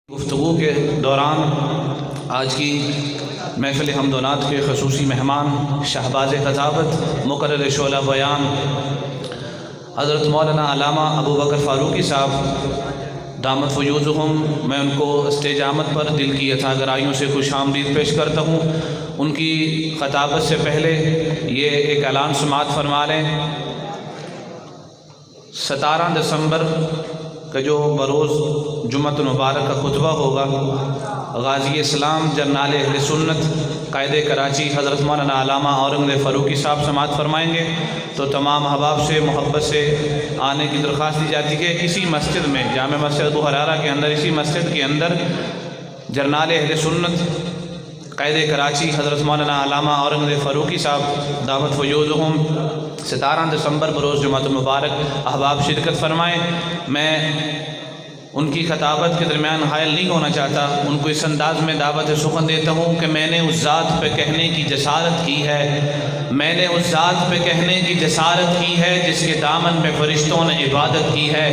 گفتگو کے دوران آج کی محفل حمد و نعت کے خصوصی مہمان شہباز خطابت مقرر شعلہ بیان حضرت مولانا علامہ ابو بکر فاروقی صاحب دامت فیوزہم، میں ان کو اسٹیج آمد پر دل کی عطا گرائیوں سے خوش آمدید پیش کرتا ہوں۔ ان کی خطابت سے پہلے یہ ایک اعلان سماعت فرما لیں۔ 17 دسمبر کا جو بروز جمعۃ المبارک کا خطبہ ہوگا، غازی اسلام جرنال اہل سنت قائد کراچی حضرت مولانا علامہ اورنگزیب فاروقی صاحب سماعت فرمائیں گے، تو تمام احباب سے محبت سے آنے کی درخواست دی جاتی ہے۔ اسی مسجد میں، جامع مسجد ابو حرارہ کے اندر، اسی مسجد کے اندر جرنال اہل سنت قائد کراچی حضرت مولانا علامہ اورنگزیب فاروقی صاحب دعوت فیوزہم 17 دسمبر بروز جمعۃ المبارک احباب شرکت فرمائیں۔ میں ان کی خطابت کے درمیان حائل نہیں ہونا چاہتا، ان کو اس انداز میں دعوت سخن دیتا ہوں کہ میں نے اس ذات پہ کہنے کی جسارت کی ہے، میں نے اس ذات پہ کہنے کی جسارت کی ہے جس کے دامن میں فرشتوں نے عبادت کی ہے،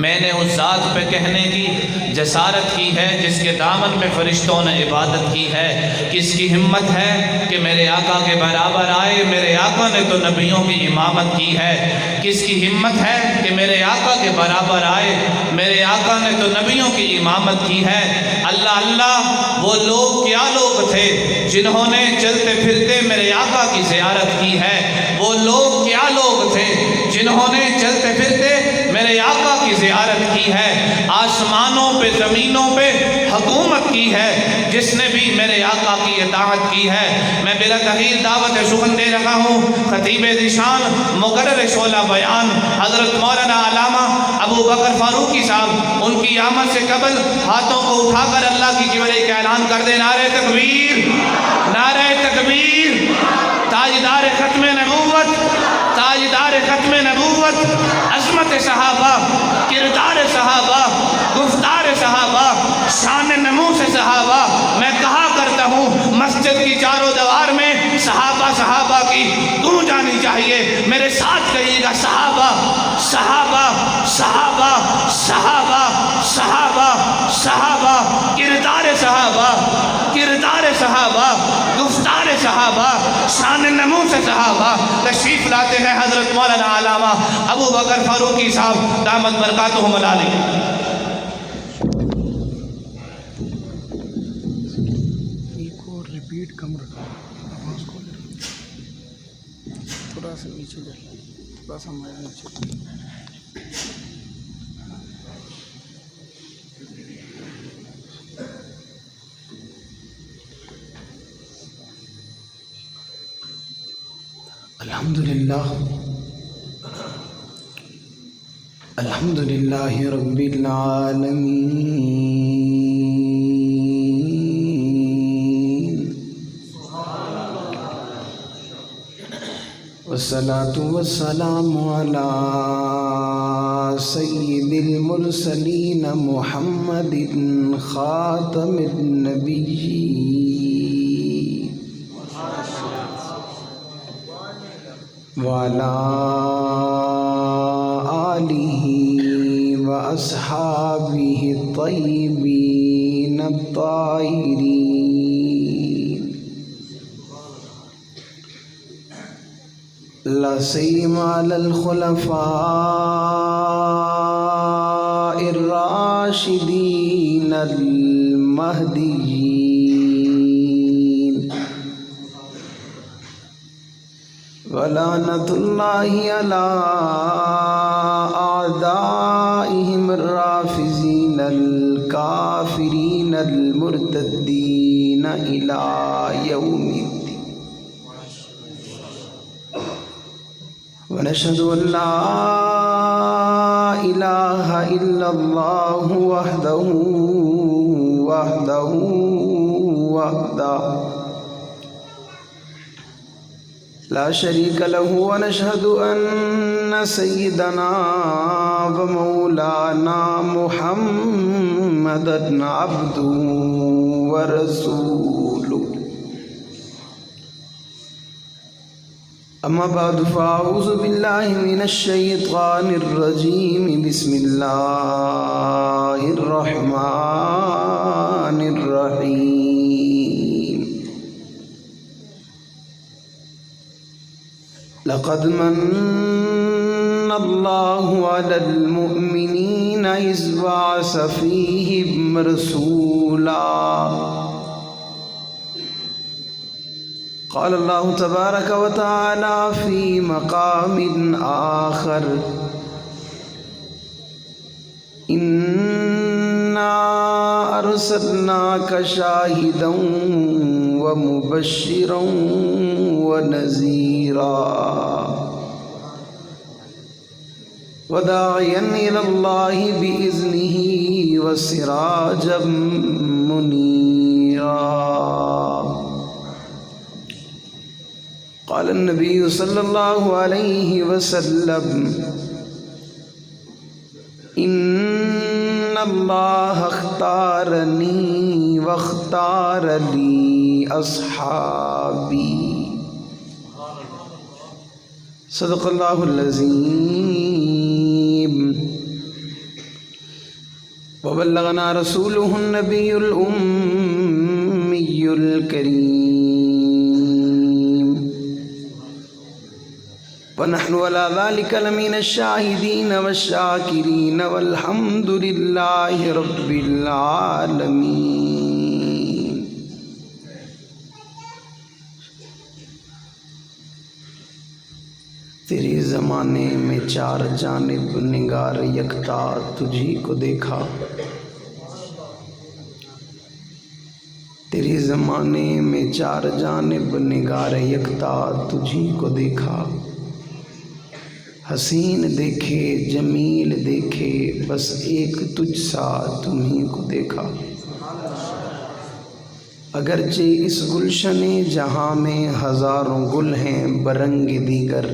میں نے اس ذات پہ کہنے کی جسارت کی ہے جس کے دامن میں فرشتوں نے عبادت کی ہے۔ کس کی ہمت ہے کہ میرے آقا کے برابر آئے، میرے آقا نے تو نبیوں کی امامت کی ہے۔ کس کی ہمت ہے کہ میرے آقا کے برابر آئے، میرے آقا نے تو نبیوں کی امامت کی ہے۔ اللہ اللہ، وہ لوگ کیا لوگ تھے جنہوں نے چلتے پھرتے میرے آقا کی زیارت کی ہے، وہ لوگ کیا لوگ تھے جنہوں نے چلتے پھرتے میرے آقا کی زیارت کی ہے۔ آسمانوں پہ زمینوں پہ حکومت کی ہے جس نے بھی میرے آقا کی اطاعت کی ہے۔ میں بلا تغیر دعوت سخن دے رہا ہوں۔ خطیب ذیشان مقرر شعلہ بیان حضرت مولانا علامہ ابو بکر فاروقی صاحب، ان کی آمد سے قبل ہاتھوں کو اٹھا کر اللہ کی جوڑے کا اعلان کر دے، نعرہ تکبیر، نعرہ تکبیر۔ تاجدار ختم نبوت، تاجدار ختم نبوت، عظمت صحابہ، کردار صحابہ، گفتار صحابہ، شان نموس صحابہ۔ میں کہا کرتا ہوں مسجد کی چاروں دیوار میں صحابہ صحابہ کی گونج جانی چاہیے۔ میرے ساتھ کہیے گا، صحابہ صحابہ صحابہ صحابہ صحابہ صحابہ، کردار صحابہ، کردار صحابہ، گفتار صحابہ، شان نموس صحابہ۔ تشریف لاتے ہیں حضرت مولانا علامہ ابو بکر فاروقی صاحب دامت برکاتہم العالی۔ ریپیٹ کم رکھا، آواز کو تھوڑا سا نیچے جا، تھوڑا سا میں نیچے۔ الحمدللہ رب العالمین، والصلاة والسلام علی سید المرسلین محمد خاتم النبیین وعلی آلہ واصحابہ الطیبین الطاہرین، لا سیما علی الخلفاء الراشدین المہدیین، ولعنۃ اللہ علی اعدائہم الرافضین الکافرین المرتدین الی یوم الدین۔ ونشهد أن لا إله إلا الله وحده لا شريك له، ونشهد أن سيدنا ومولانا محمدا عبده ورسوله۔ أما بعد فأعوذ بالله من الشيطان الرجيم بسم الله الرحمن الرحيم لقد من الله على المؤمنين إذ بعث فيهم رسولا قال الله تبارك وتعالى في مقام آخر إنا أرسلناك شاهدا ومبشرا ونذيرا وداعيا إلى الله بإذنه وسراجا منيرا قال النبي صلى الله عليه وسلم إن الله اختارني واختار لي أصحابي صدق الله العظيم وبلغنا رسوله النبي الأمي الكريم ونحن على ذلك لمن الشاهدين والشاكرين والحمد لله رب العالمين تیرے زمانے میں چار جانب نگار یکتا تجھی کو دیکھا تیرے زمانے میں چار جانب نگار یکتا تجھی کو دیکھا حسین دیکھے جمیل دیکھے بس ایک تجھ سا تمہیں کو دیکھا اگرچہ اس گلشن جہاں میں ہزاروں گل ہیں برنگ دیگر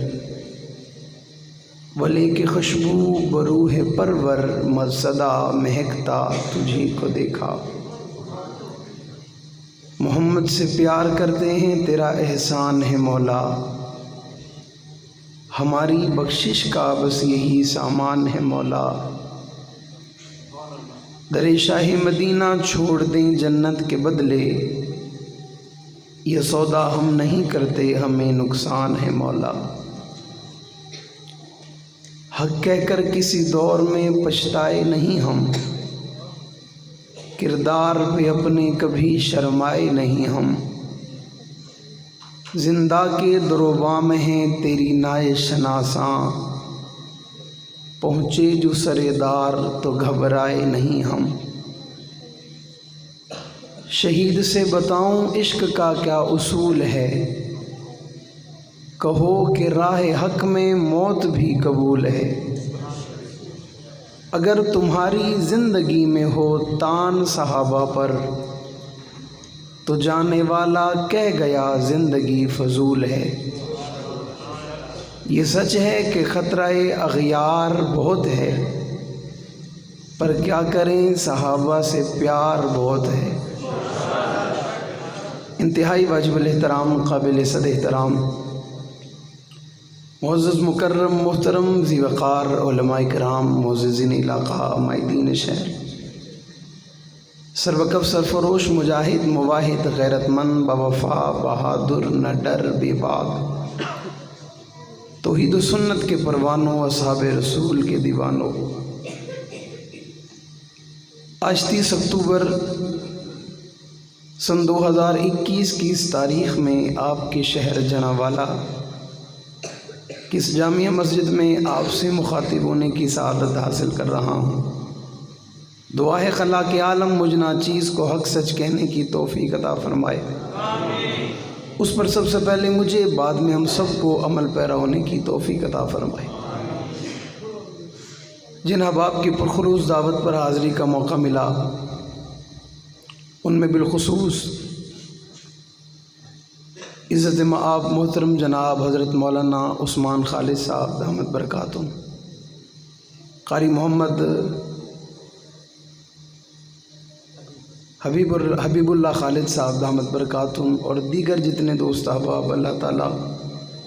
ولی کی خوشبو بروح پرور مزدہ مہکتا تجھی کو دیکھا محمد سے پیار کرتے ہیں تیرا احسان ہے مولا ہماری بخشش کا بس یہی سامان ہے مولا در شاہ مدینہ چھوڑ دیں جنت کے بدلے یہ سودا ہم نہیں کرتے ہمیں نقصان ہے مولا حق کہہ کر کسی دور میں پچھتائے نہیں ہم کردار پہ اپنے کبھی شرمائے نہیں ہم زندہ کے دروباں میں ہیں تیری نائے شناساں پہنچے جو سردار تو گھبرائے نہیں ہم شہید سے بتاؤں عشق کا کیا اصول ہے کہو کہ راہ حق میں موت بھی قبول ہے اگر تمہاری زندگی میں ہو تان صحابہ پر تو جانے والا کہہ گیا زندگی فضول ہے یہ سچ ہے کہ خطرہ اغیار بہت ہے پر کیا کریں صحابہ سے پیار بہت ہے انتہائی واجب الاحترام قابل صد احترام معزز مکرم محترم ذی وقار علماء کرام معززین علاقہ مائدین شہر سربکف سرفروش مجاہد مواحد غیرت مند بوفا بہادر نہ ڈر بے باک توحید و سنت کے پروانوں اصحاب رسول کے دیوانوں آج 30 اکتوبر سن 2021 کی اس تاریخ میں آپ کے شہر جناوالا کس جامعہ مسجد میں آپ سے مخاطب ہونے کی سعادت حاصل کر رہا ہوں دعا ہے خلا کے عالم مجھ ناچیز کو حق سچ کہنے کی توفیق عطا فرمائے اس پر سب سے پہلے مجھے بعد میں ہم سب کو عمل پیرا ہونے کی توفیق عطا فرمائے جن احباب کی پرخلوص دعوت پر حاضری کا موقع ملا ان میں بالخصوص عزت مآب محترم جناب حضرت مولانا عثمان خالد صاحب دامت برکاتہم قاری محمد حبیب اللہ خالد صاحب دامت برکاتہم اور دیگر جتنے دوست احباب اللہ تعالیٰ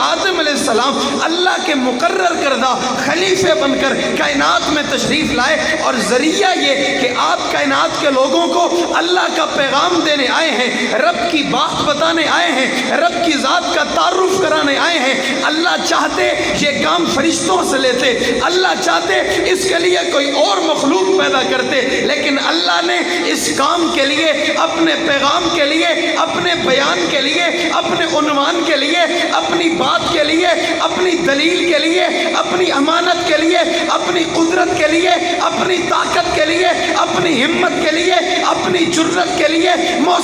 آدم علیہ السلام اللہ کے مقرر کردہ خلیفے بن کر کائنات میں تشریف لائے، اور ذریعہ یہ کہ آپ کائنات کے لوگوں کو اللہ کا پیغام دینے آئے ہیں، رب کی بات بتانے آئے ہیں، رب کی ذات کا تعارف کرانے آئے ہیں۔ اللہ چاہتے یہ کام فرشتوں سے لیتے، اللہ چاہتے اس کے لیے کوئی اور مخلوق پیدا کرتے، لیکن اللہ نے اس کام کے لیے، اپنے پیغام کے لیے، اپنے بیان کے لیے، اپنے عنوان کے لیے، اپنی بات کے لیے، اپنی دلیل کے لیے، اپنی امانت کے لیے، اپنی قدرت کے لیے، اپنی طاقت کے لیے، اپنی ہمت کے لیے، اپنی جرت کے لیے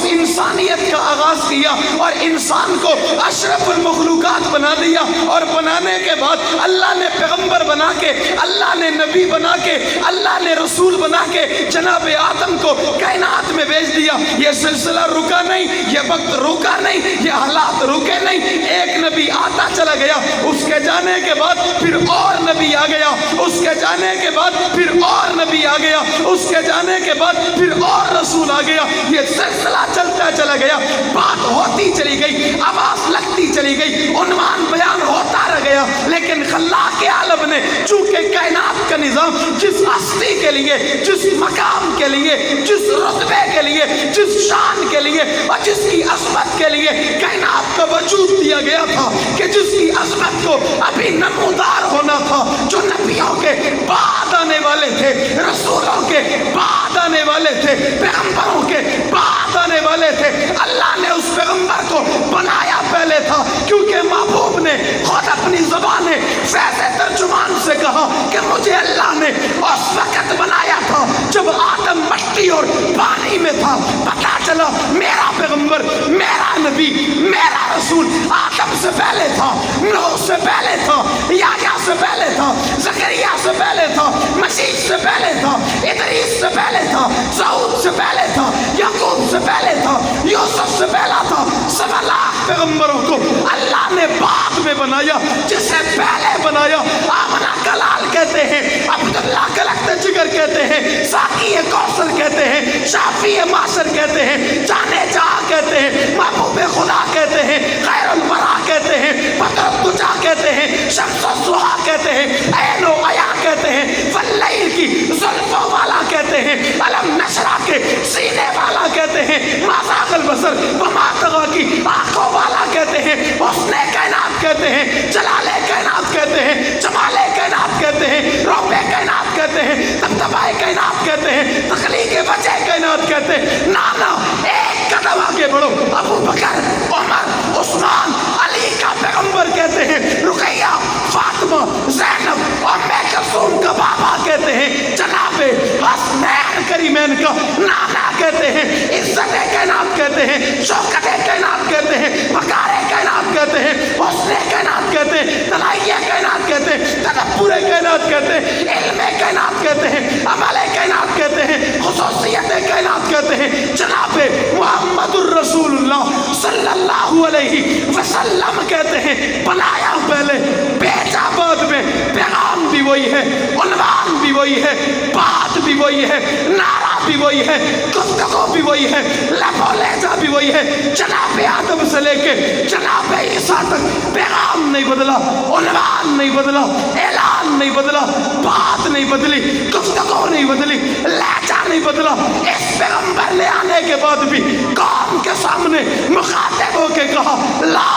انسانیت کا آغاز کیا، اور انسان کو اشرف المخلوقات بنا دیا، اور بنانے کے بعد اللہ نے پیغمبر بنا کے، اللہ نے نبی بنا کے، اللہ نے رسول بنا کے جناب آدم کو کائنات میں بھیج دیا۔ یہ سلسلہ رکا نہیں، یہ وقت رکا نہیں، یہ حالات رکے نہیں، ایک نبی آتا چلا گیا، اس کے جانے کے بعد پھر اور نبی آ گیا، اس کے جانے کے بعد پھر اور نبی آ گیا، اس کے جانے کے بعد پھر اور رسول آ گیا، یہ سلسلہ چلتا چلا گیا، بات ہوتی چلی گئی، آواز لگتی چلی گئی، عنوان بیان ہوتا رہ گیا، لیکن خلاق عالم نے چونکہ کائنات کا نظام جس ہستی کے لیے، جس مقام کے لیے، جس رتبے کے لیے، جس شان کے لیے اور جس کی عظمت کے لیے کائنات کا وجود دیا گیا تھا، کہ جس کی عظمت کو ابھی نمودار ہونا تھا، جو نبیوں کے بعد آنے والے تھے، رسولوں کے بعد آنے والے تھے، پیغمبروں کے بعد آنے والے تھے، اللہ نے اس پیغمبر کو بنایا پہلے تھا، کیونکہ محبوب نے خود اپنی زبان فیض ترجمان سے کہا کہ مجھے اللہ نے اس وقت بنایا تھا جب آدم مٹی اور پانی میں تھا۔ پتا چلا میرا پیغمبر، میرا نبی، میرا رسول آدم سے پہلے تھا، نوح سے پہلے تھا، یحییٰ سے پہلے تھا، زکریا سے پہلے تھا، مسیح سے پہلے تھا، ادریس سے پہلے تھا، داؤد سے پہلے تھا، یعقوب سے پہلے تھا، یوسف سے پہلا تھا۔ 7 لاکھ پیغمبروں کو اللہ نے بعد میں بنایا، جسے پہلے بنایا آمنہ کا لال کہتے ہیں، عبداللہ کا لخت جگر کہتے ہیں، ساقی کوثر کہتے ہیں، شافی معاشر کہتے ہیں، جانے جہاں کہتے ہیں، محبوب خدا کہتے ہیں، خیر الورا کہتے ہیں، بدر الدجا کہتے ہیں، شمس الضحیٰ کہتے ہیں، عین و عیا کہتے ہیں، واللیل کی زلفوں والا کہتے ہیں، علم نشرہ کے سینے والا کہتے ہیں، ما زاغ البصر وما طغیٰ کی آنکھوں والا کہتے ہیں، حسن کائنات کہتے ہیں، جلال کائنات کہتے ہیں، جمال کائنات کہتے ہیں، رب کائنات کہتے ہیں، دبدبہ کائنات کہتے ہیں، تخلیق وجہ کائنات کہتے ہیں۔ نانا ایک قدم آگے بڑھو، ابو بکر، عمر، عثمان، علی کا پیغمبر کہتے ہیں، رقیہ، فاطمہ، زینب اور کلثوم کا بابا کہتے ہیں، جناب حسنین کریمین کا نانا کہتے ہیں، عزت کائنات کہتے ہیں، شوکت کائنات کہتے ہیں، وقار کائنات کہتے ہیں، حسن کائنات کہتے ہیں، تنائی کائنات کہتے ہیں، تدبر کائنات کہتے ہیں، علم کائنات کہتے ہیں، عمل کائنات کہتے ہیں، خصوصیت کائنات کہتے ہیں۔ جناب محمد الرسول اللہ صلی اللہ علیہ وسلم کہتے ہیں، بنایا پہلے، بھیجا بعد میں، پیغام بھی وہی ہے، عنوان بھی وہی ہے، بات بھی وہی ہے، نعرہ بھی وہی ہے، گفتگو بھی وہی ہے، لب و لہجہ بھی وہی ہے۔ جناب آدم سے لے کے جناب عیسیٰ تک پیغام نہیں بدلا، عنوان نہیں بدلا، اعلان نہیں بدلا، بات نہیں بدلی، گفتگو نہیں بدلی، لہجہ نہیں بدلا۔ اس پیغمبر لے آنے کے بعد بھی قوم کے سامنے مخاطب ہو کے کہا لا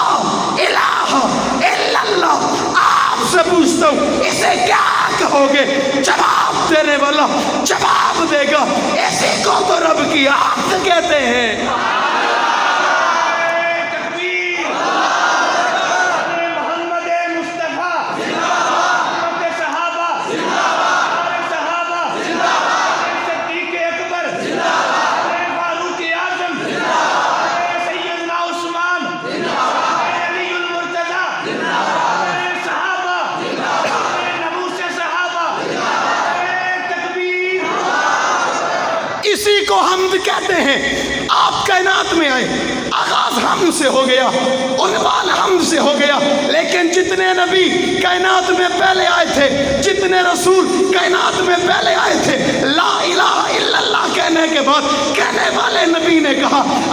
الہ الا اللہ۔ آپ سے پوچھتا ہوں اسے کیا کہو گے؟ جواب دینے والا جواب دے گا، اسی کو تو رب کی آمد کہتے ہیں۔ اسی کو حمد کہتے ہیں۔ آپ کائنات میں آئے، آغاز حمد سے ہو گیا، عنوان حمد سے ہو گیا، لیکن جتنے نبی کائنات میں پہلے آئے تھے، جتنے رسول کائنات میں پہلے آئے تھے، لا الہ الا اللہ کہنے کے بعد کہنے والے نبی نے کہا